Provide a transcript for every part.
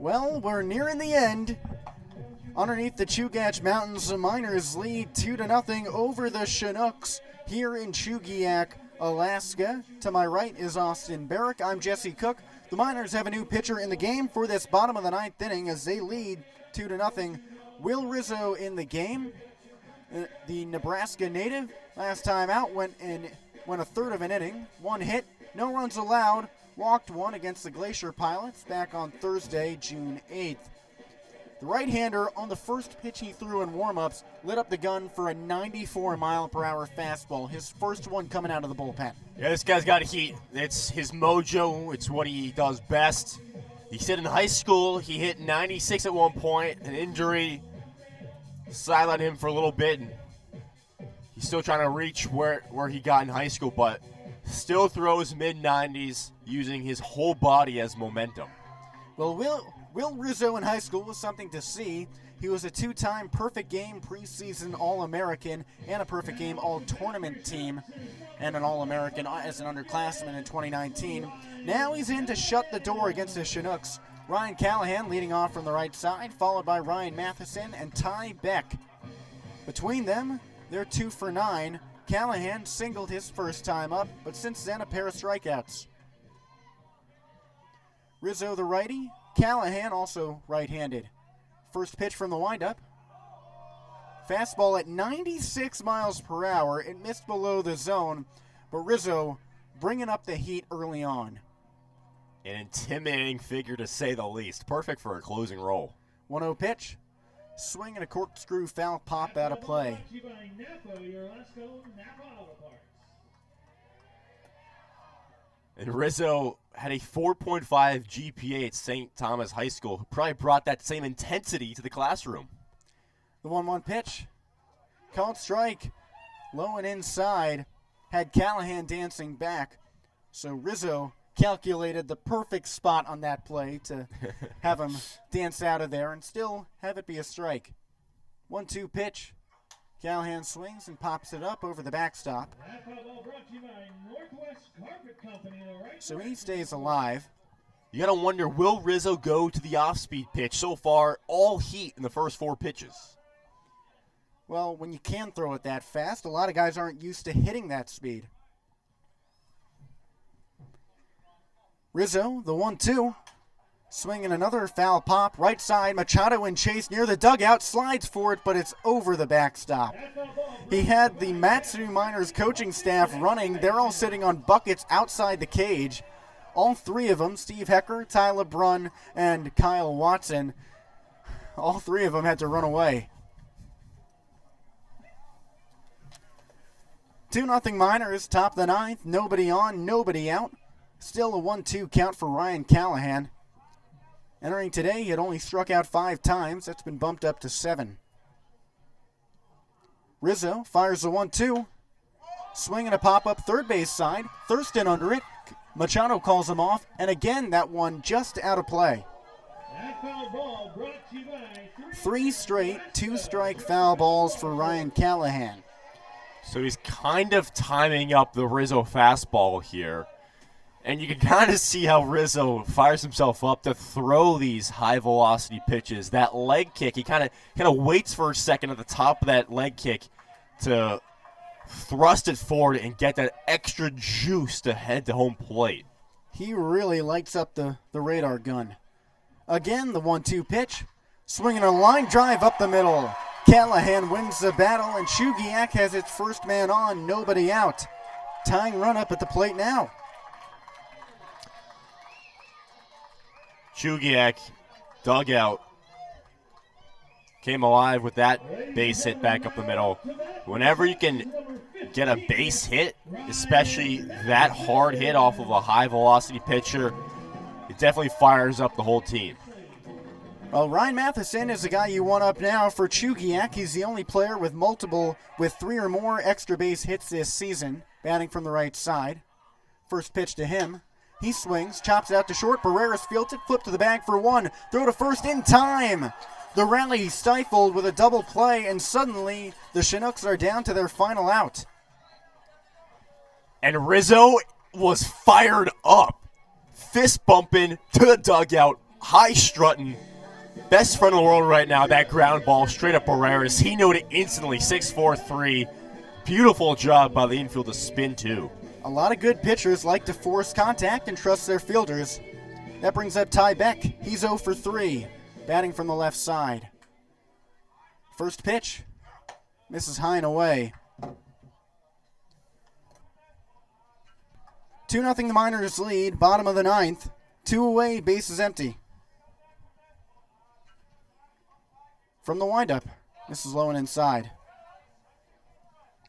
Well, we're nearing the end. Underneath the Chugach Mountains, the Miners lead 2-0 over the Chinooks here in Chugiak, Alaska. To my right is Austin Barrick. I'm Jesse Cook. The Miners have a new pitcher in the game for this bottom of the ninth inning as they lead 2-0. Will Rizzo in the game. The Nebraska native, last time out, went a third of an inning. One hit, no runs allowed, walked one against the Glacier Pilots back on Thursday, June 8th. The right-hander, on the first pitch he threw in warm-ups, lit up the gun for a 94-mile-per-hour fastball, his first one coming out of the bullpen. Yeah, this guy's got heat. It's his mojo. It's what he does best. He said in high school he hit 96 at one point. An injury sidelined him for a little bit, and he's still trying to reach where he got in high school, but still throws mid-90s using his whole body as momentum. Well, Will Rizzo in high school was something to see. He was a two-time perfect game preseason All-American and a perfect game All-Tournament team and an All-American as an underclassman in 2019. Now he's in to shut the door against the Chinooks. Ryan Callahan leading off from the right side, followed by Ryan Matheson and Ty Beck. Between them, they're 2 for 9. Callahan singled his first time up, but since then a pair of strikeouts. Rizzo the righty, Callahan also right-handed. First pitch from the windup. Fastball at 96 miles per hour. It missed below the zone, but Rizzo bringing up the heat early on. An intimidating figure to say the least. Perfect for a closing role. 1-0 pitch. Swing and a corkscrew foul pop out of play. And Rizzo had a 4.5 GPA at St. Thomas High School. Probably brought that same intensity to the classroom. The 1-1 pitch. Called strike. Low and inside. Had Callahan dancing back. So Rizzo calculated the perfect spot on that play to have him dance out of there and still have it be a strike. 1-2 pitch. Callahan swings and pops it up over the backstop. So he stays alive. You got to wonder, will Rizzo go to the off-speed pitch? So far, all heat in the first 4 pitches. Well, when you can throw it that fast, a lot of guys aren't used to hitting that speed. Rizzo, the 1-2. Swinging another foul pop. Right side, Machado in chase near the dugout. Slides for it, but it's over the backstop. He had the Matsu Miners coaching staff running. They're all sitting on buckets outside the cage. All 3 of them, Steve Hecker, Tyler Brunn, and Kyle Watson, all 3 of them had to run away. 2-0 Miners, top of the ninth. Nobody on, nobody out. Still a 1-2 count for Ryan Callahan. Entering today, he had only struck out 5 times. That's been bumped up to 7. Rizzo fires the 1-2. Swinging a pop-up third base side. Thurston under it. Machado calls him off. And again, that one just out of play. 3 straight 2-strike foul balls for Ryan Callahan. So he's kind of timing up the Rizzo fastball here. And you can kind of see how Rizzo fires himself up to throw these high-velocity pitches. That leg kick, he kind of waits for a second at the top of that leg kick to thrust it forward and get that extra juice to head to home plate. He really lights up the radar gun. Again, the 1-2 pitch. Swinging a line drive up the middle. Callahan wins the battle, and Chugiak has its first man on, nobody out. Tying run up at the plate now. Chugiak, dugout, came alive with that base hit back up the middle. Whenever you can get a base hit, especially that hard hit off of a high-velocity pitcher, it definitely fires up the whole team. Well, Ryan Matheson is the guy you want up now for Chugiak. He's the only player with 3 or more extra base hits this season, batting from the right side. First pitch to him. He swings, chops it out to short. Barreras fields it, flip to the bag for 1. Throw to first in time. The rally stifled with a double play, and suddenly the Chinooks are down to their final out. And Rizzo was fired up, fist bumping to the dugout, high strutting, best friend in the world right now, that ground ball straight up Barreras. He knew it instantly, 6-4-3. Beautiful job by the infield to spin two. A lot of good pitchers like to force contact and trust their fielders. That brings up Ty Beck. He's 0 for 3, batting from the left side. First pitch, misses high and away. 2-0 the Miners lead, bottom of the ninth. 2 away, bases empty. From the windup, this is low and inside.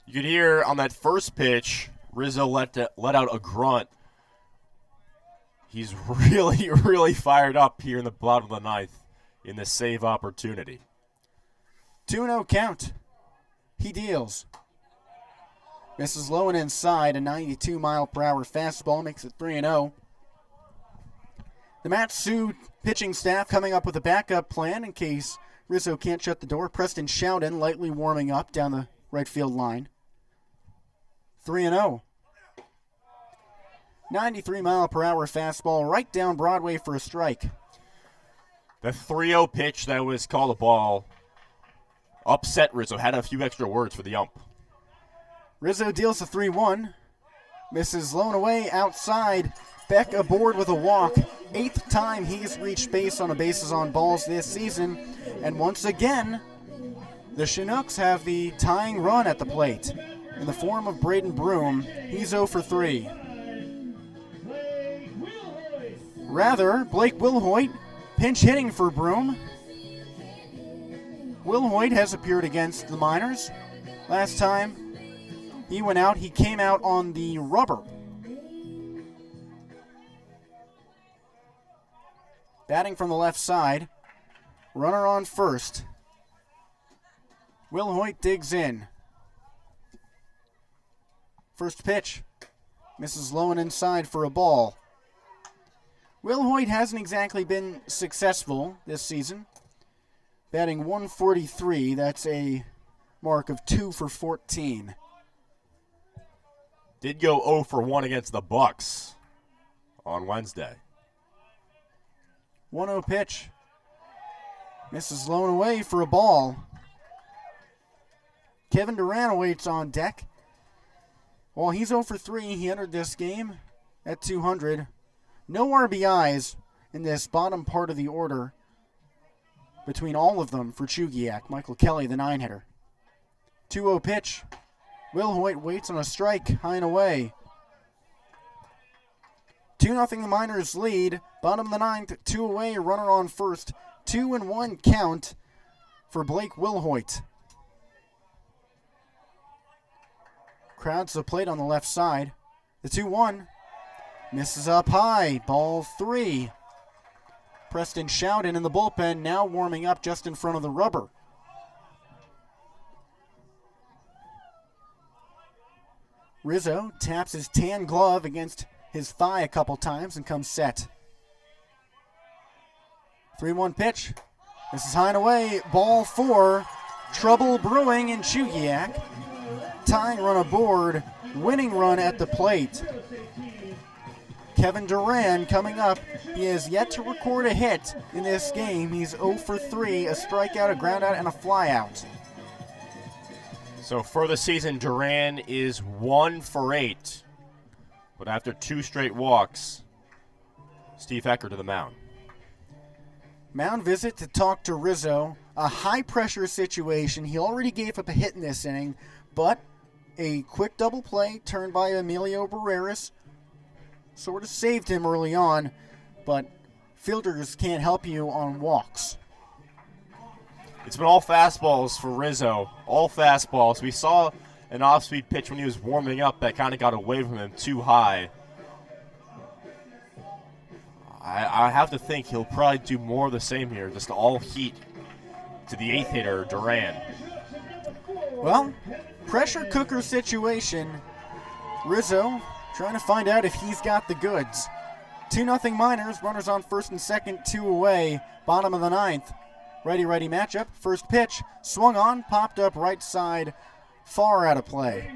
You could hear on that first pitch, Rizzo let out a grunt. He's really, really fired up here in the bottom of the ninth in the save opportunity. 2-0 count. He deals. Misses low and inside. A 92-mile-per-hour fastball makes it 3-0. The Matsu pitching staff coming up with a backup plan in case Rizzo can't shut the door. Preston Showden lightly warming up down the right field line. 3-0. 93-mile-per-hour fastball right down Broadway for a strike. The 3-0 pitch that was called a ball upset Rizzo. Had a few extra words for the ump. Rizzo deals a 3-1. Misses low and away outside. Beck aboard with a walk. 8th time he's reached base on a bases on balls this season. And once again, the Chinooks have the tying run at the plate in the form of Braden Broom. He's 0 for 3. Rather, Blake Wilhoit pinch hitting for Broom. Wilhoit has appeared against the Miners. Last time he went out, he came out on the rubber. Batting from the left side. Runner on first. Wilhoit digs in. First pitch. Misses low and inside for a ball. Wilhoit hasn't exactly been successful this season. Batting 143, that's a mark of 2 for 14. Did go 0 for 1 against the Bucks on Wednesday. 1-0 pitch. Misses low and away for a ball. Kevin Duran awaits on deck. While he's 0 for 3, he entered this game at 200. No RBIs in this bottom part of the order between all of them for Chugiak. Michael Kelly, the 9-hitter. 2-0 pitch. Wilhoit waits on a strike, high and away. 2-0 the Miners lead. Bottom of the ninth, 2 away, runner on first. 2-1 count for Blake Wilhoit. Crowds the plate on the left side. The 2-1 misses up high. Ball 3. Preston Showden in the bullpen, now warming up just in front of the rubber. Rizzo taps his tan glove against his thigh a couple times and comes set. 3-1 pitch. This is high and away. Ball 4. Trouble brewing in Chugiak. Tying run aboard. Winning run at the plate. Kevin Duran coming up. He has yet to record a hit in this game. He's 0 for 3, a strikeout, a groundout, and a flyout. So for the season, Duran is 1 for 8. But after 2 straight walks, Steve Ecker to the mound. Mound visit to talk to Rizzo. A high-pressure situation. He already gave up a hit in this inning, but a quick double play turned by Emilio Barreras sort of saved him early on, but fielders can't help you on walks. It's been all fastballs for Rizzo, all fastballs. We saw an off-speed pitch when he was warming up that kind of got away from him too high. I have to think he'll probably do more of the same here, just all heat to the 8th hitter, Duran. Well, pressure cooker situation. Rizzo trying to find out if he's got the goods. 2-0 Miners, runners on first and second, 2 away, bottom of the ninth. Righty-righty matchup, first pitch, swung on, popped up right side far out of play.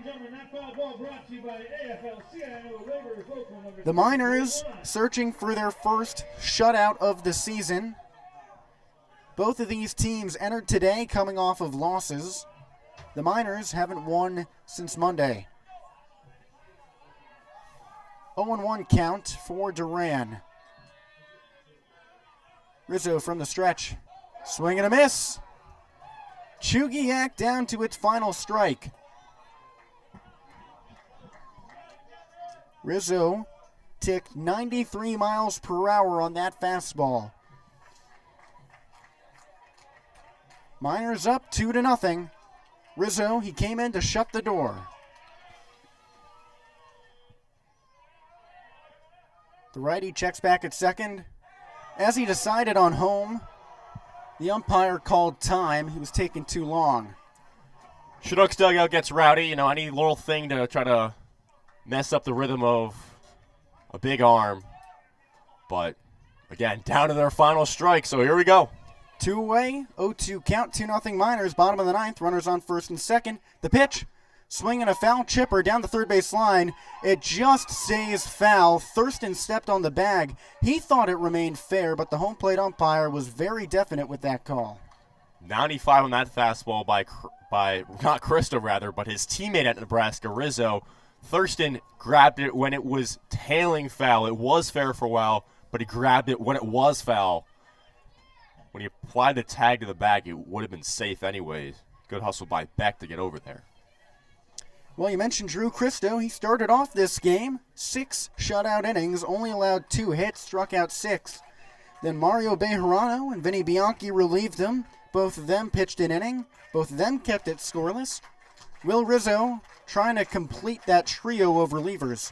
The Miners searching for their first shutout of the season. Both of these teams entered today coming off of losses. The Miners haven't won since Monday. 0-1 count for Duran. Rizzo from the stretch. Swing and a miss. Chugiak down to its final strike. Rizzo ticked 93 miles per hour on that fastball. Miners up 2-0. Rizzo, he came in to shut the door. The righty checks back at second. As he decided on home, the umpire called time. He was taking too long. Chinooks dugout gets rowdy. Any little thing to try to mess up the rhythm of a big arm. But, again, down to their final strike, so here we go. Two away, 0-2 count, 2-0 Miners, bottom of the ninth, runners on first and second. The pitch, swinging a foul chipper down the third base line. It just stays foul. Thurston stepped on the bag. He thought it remained fair, but the home plate umpire was very definite with that call. 95 on that fastball by not Christo rather, but his teammate at Nebraska, Rizzo. Thurston grabbed it when it was tailing foul. It was fair for a while, but he grabbed it when it was foul. When he applied the tag to the bag, it would have been safe anyways. Good hustle by Beck to get over there. Well, you mentioned Drew Christo. He started off this game, 6 shutout innings, only allowed 2 hits, struck out 6. Then Mario Bejarano and Vinny Bianchi relieved him. Both of them pitched an inning. Both of them kept it scoreless. Will Rizzo trying to complete that trio of relievers.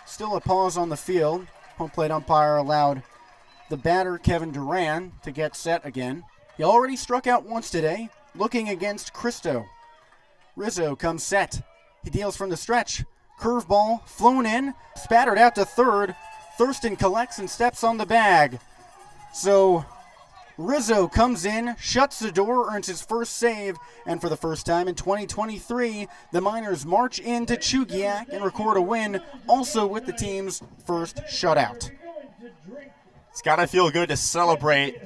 Still a pause on the field. Home plate umpire allowed the batter, Kevin Duran, to get set again. He already struck out once today, looking against Christo. Rizzo comes set. He deals from the stretch. Curveball flown in, spattered out to third. Thurston collects and steps on the bag. So Rizzo comes in, shuts the door, earns his first save, and for the first time in 2023, the Miners march into Chugiak and record a win, also with the team's first shutout. It's got to feel good to celebrate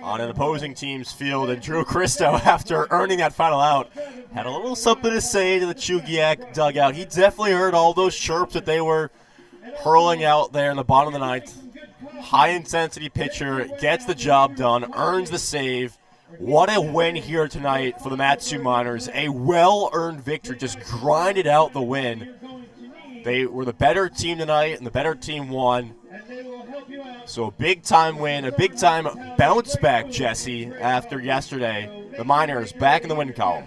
on an opposing team's field, and Drew Christo, after earning that final out, had a little something to say to the Chugiak dugout. He definitely heard all those chirps that they were hurling out there in the bottom of the ninth. High-intensity pitcher, gets the job done, earns the save. What a win here tonight for the Matsu Miners. A well-earned victory, just grinded out the win. They were the better team tonight, and the better team won. So a big-time win, a big-time bounce back, Jesse, after yesterday. The Miners back in the win column.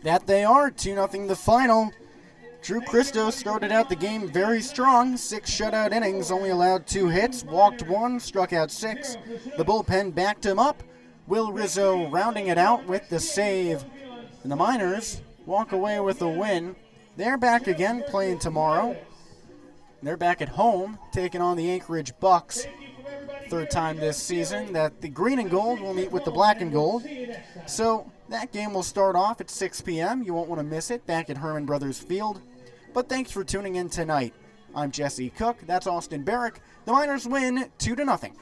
That they are, 2-0 the final. Drew Christo started out the game very strong. 6 shutout innings, only allowed 2 hits, walked 1, struck out 6. The bullpen backed him up. Will Rizzo rounding it out with the save. And the Miners walk away with a win. They're back again, playing tomorrow. They're back at home, taking on the Anchorage Bucks. Third time this season that the green and gold will meet with the black and gold. So that game will start off at 6 p.m. You won't want to miss it, back at Herman Brothers Field. But thanks for tuning in tonight. I'm Jesse Cook. That's Austin Barrick. The Miners win 2-0.